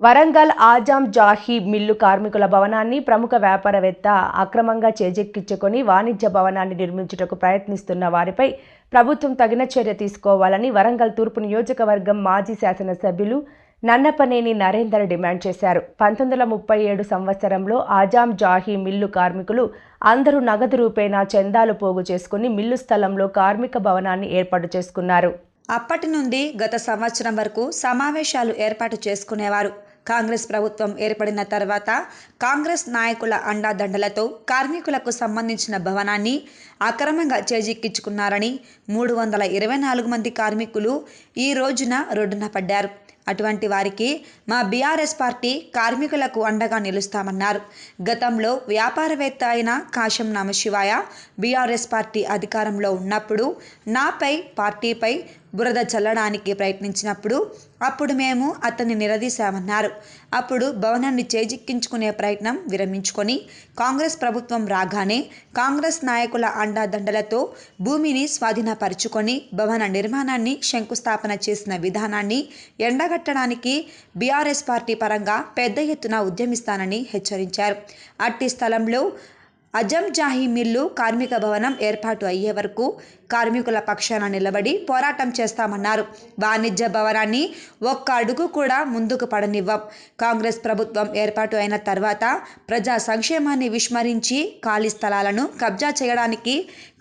Warangal Azam Jahi mill కార్మికుల భవనాన్ని ప్రముఖ వ్యాపారవేత్త అక్రమంగా చేజెక్కించుకొని వాణిజ్య భవనాన్ని నిర్మించుటకు ప్రయత్నిస్తున్న వారిపై ప్రభుత్వం తగిన చర్య తీసుకోవాలని వరంగల్ తూర్పు నియోజకవర్గం మాజీ శాసనసభ్యులు నన్నపనేని నరేందర్ డిమాండ్ చేశారు. 1937 సంవత్సరంలో ఆజాం జాహీ మిల్లు కార్మికులు అందరూ నగదు రూపేణా చందాలు పోగు చేసుకుని మిల్లు స్థలంలో కార్మిక భవనాన్ని ఏర్పాటు చేసుకున్నారు. అప్పటి నుండి గత సంవత్సరం వరకు సమావేశాలు ఏర్పాటు చేసుకునేవారు. కాంగ్రెస్ ప్రభుత్వం ఏర్పడిన తర్వాత కాంగ్రెస్ నాయకుల అండాదండలతో కార్మికులకు సంబంధించిన భవనాన్ని అక్రమంగా చేజిక్కించుకున్నారని 324 మంది కార్మికులు ఈ రోజున రోడ్డున పడ్డారు. అటువంటి వారికి మా బీఆర్ఎస్ పార్టీ కార్మికులకు అండగా నిలుస్తామన్నారు. గతంలో వ్యాపారవేత్త అయిన కాశం నమశివాయ బీఆర్ఎస్ పార్టీ అధికారంలో ఉన్నప్పుడు నాపై పార్టీపై బురద చల్లడానికి ప్రయత్నించినప్పుడు అప్పుడు మేము అతన్ని నిలదీశామన్నారు. అప్పుడు భవనాన్ని చేజిక్కించుకునే ప్రయత్నం విరమించుకొని కాంగ్రెస్ ప్రభుత్వం రాగానే కాంగ్రెస్ నాయకుల అండాదండలతో భూమిని స్వాధీనపరుచుకొని భవన నిర్మాణాన్ని శంకుస్థాపన చేసిన విధానాన్ని ఎండగట్టడానికి బీఆర్ఎస్ పార్టీ పరంగా పెద్ద ఎత్తున ఉద్యమిస్తానని హెచ్చరించారు. అట్టి స్థలంలో ఆజాం జాహీ మిల్లు కార్మిక భవనం ఏర్పాటు అయ్యే వరకు కార్మికుల పక్షాన నిలబడి పోరాటం చేస్తామన్నారు. వాణిజ్య భవనాన్ని ఒక్క అడుగు కూడా ముందుకు పడనివ్వం. కాంగ్రెస్ ప్రభుత్వం ఏర్పాటు అయిన తర్వాత ప్రజా సంక్షేమాన్ని విస్మరించి ఖాళీ స్థలాలను కబ్జా చేయడానికి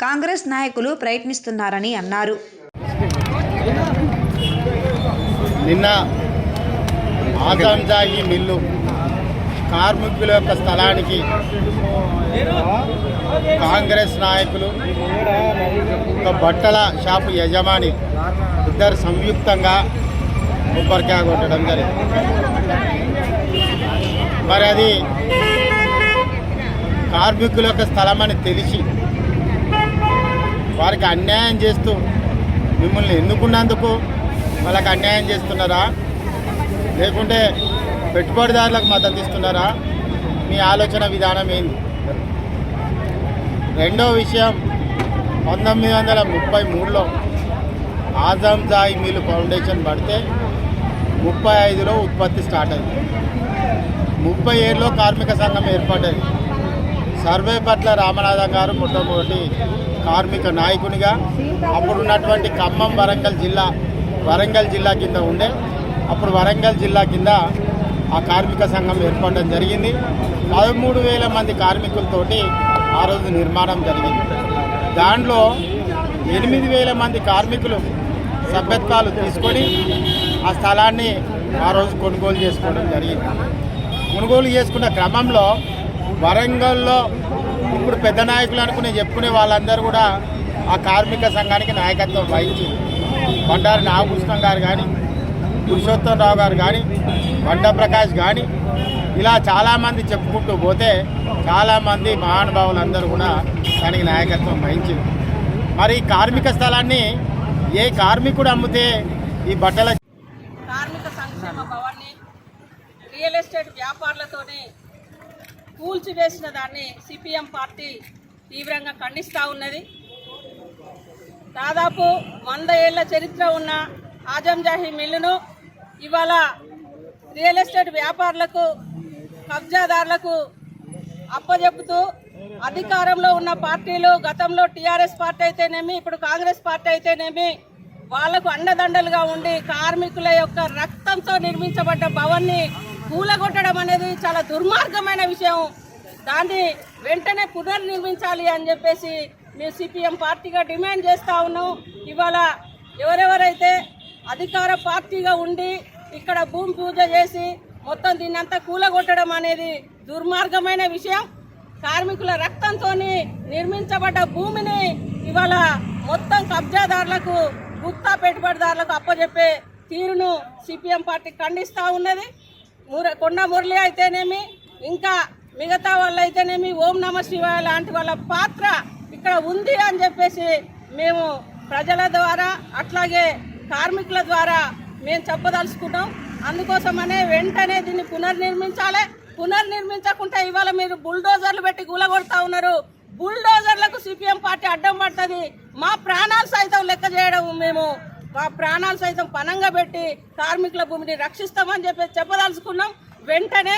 కాంగ్రెస్ నాయకులు ప్రయత్నిస్తున్నారని అన్నారు. నిన్న ఆజాం జాహీ మిల్లు కార్మికుల యొక్క స్థలానికి కాంగ్రెస్ నాయకులు ఒక బట్టల షాపు యజమాని ఇద్దరు సంయుక్తంగా కొబ్బరికాయ కొట్టడం జరిగింది. మరి అది కార్మికుల యొక్క స్థలం అని తెలిసి వారికి అన్యాయం చేస్తూ మిమ్మల్ని ఎన్నుకున్నందుకు వాళ్ళకి అన్యాయం చేస్తున్నారా, లేకుంటే పెట్టుబడిదారులకు మద్దతు ఇస్తున్నారా? మీ ఆలోచన విధానం ఏంది? రెండో విషయం, 1933లో ఆజాం జాహీ మిల్లు ఫౌండేషన్ పడితే 35లో ఉత్పత్తి స్టార్ట్ అయింది. 37లో కార్మిక సంఘం ఏర్పడ్డది. సర్వేపట్ల రామనాథం గారు మొట్టమొదటి కార్మిక నాయకునిగా అప్పుడున్నటువంటి ఖమ్మం వరంగల్ జిల్లా కింద ఉండే అప్పుడు వరంగల్ జిల్లా కింద ఆ కార్మిక సంఘం ఏర్పడడం జరిగింది. 13,000 మంది కార్మికులతోటి ఆ రోజు నిర్మాణం జరిగింది. దాంట్లో 8,000 మంది కార్మికులు సభ్యత్వాలు తీసుకొని ఆ స్థలాన్ని ఆ రోజు కొనుగోలు చేసుకోవడం జరిగింది. కొనుగోలు చేసుకున్న క్రమంలో వరంగల్లో ఇప్పుడు పెద్ద నాయకులు అనుకునే చెప్పుకునే వాళ్ళందరూ కూడా ఆ కార్మిక సంఘానికి నాయకత్వం వహించి బండారి నాగభూషణం గారు కానీ, పురుషోత్తమరావు గారు కానీ, బండ ప్రకాష్ కానీ, ఇలా చాలామంది చెప్పుకుంటూ పోతే చాలామంది మహానుభావులందరూ కూడా దానికి నాయకత్వం వహించారు. మరి కార్మిక స్థలాన్ని ఏ కార్మికుడు అమ్మితే ఈ బట్టల కార్మిక సంక్షేమ భవన్ని రియల్ ఎస్టేట్ వ్యాపారులతోనే కూల్చివేసిన దాన్ని సిపిఎం పార్టీ తీవ్రంగా ఖండిస్తూ ఉన్నది. దాదాపు 100 ఏళ్ల చరిత్ర ఉన్న ఆజాం జాహీ మిల్లును ఇవాళ రియల్ ఎస్టేట్ వ్యాపారులకు, కబ్జాదారులకు అప్పజెపుతూ అధికారంలో ఉన్న పార్టీలు, గతంలో టీఆర్ఎస్ పార్టీ అయితేనేమి, ఇప్పుడు కాంగ్రెస్ పార్టీ అయితేనేమి, వాళ్లకు అండదండలుగా ఉండి కార్మికుల యొక్క రక్తంతో నిర్మించబడ్డ భవన్ని కూలగొట్టడం అనేది చాలా దుర్మార్గమైన విషయం. దాన్ని వెంటనే పునర్నిర్మించాలి అని చెప్పేసి మేము సిపిఎం పార్టీగా డిమాండ్ చేస్తూ ఉన్నాం. ఇవాళ ఎవరెవరైతే అధికార పార్టీగా ఉండి ఇక్కడ భూమి పూజ చేసి మొత్తం దీన్నంతా కూలగొట్టడం అనేది దుర్మార్గమైన విషయం. కార్మికుల రక్తంతో నిర్మించబడ్డ భూమిని ఇవాళ మొత్తం కబ్జాదారులకు, గుత్తా పెట్టుబడిదారులకు అప్పచెప్పే తీరును సిపిఎం పార్టీ ఖండిస్తూ ఉన్నది. కొండ మురళి అయితేనేమి, ఇంకా మిగతా వాళ్ళు అయితేనేమి, ఓం నమ శివాయ లాంటి వాళ్ళ పాత్ర ఇక్కడ ఉంది అని చెప్పేసి మేము ప్రజల ద్వారా అట్లాగే కార్మికుల ద్వారా మేము చెప్పదలుచుకున్నాం. అందుకోసమనే వెంటనే దీన్ని పునర్నిర్మించాలి. పునర్నిర్మించకుండా ఇవాళ మీరు బుల్డోజర్లు పెట్టి కూలగొడతా ఉన్నారు. బుల్డోజర్లకు సిపిఎం పార్టీ అడ్డం పడుతుంది. మా ప్రాణాలు సైతం లెక్క చేయడం మేము ప్రాణాలు సైతం పణంగా పెట్టి కార్మికుల భూమిని రక్షిస్తామని చెప్పి చెప్పదలుచుకున్నాం. వెంటనే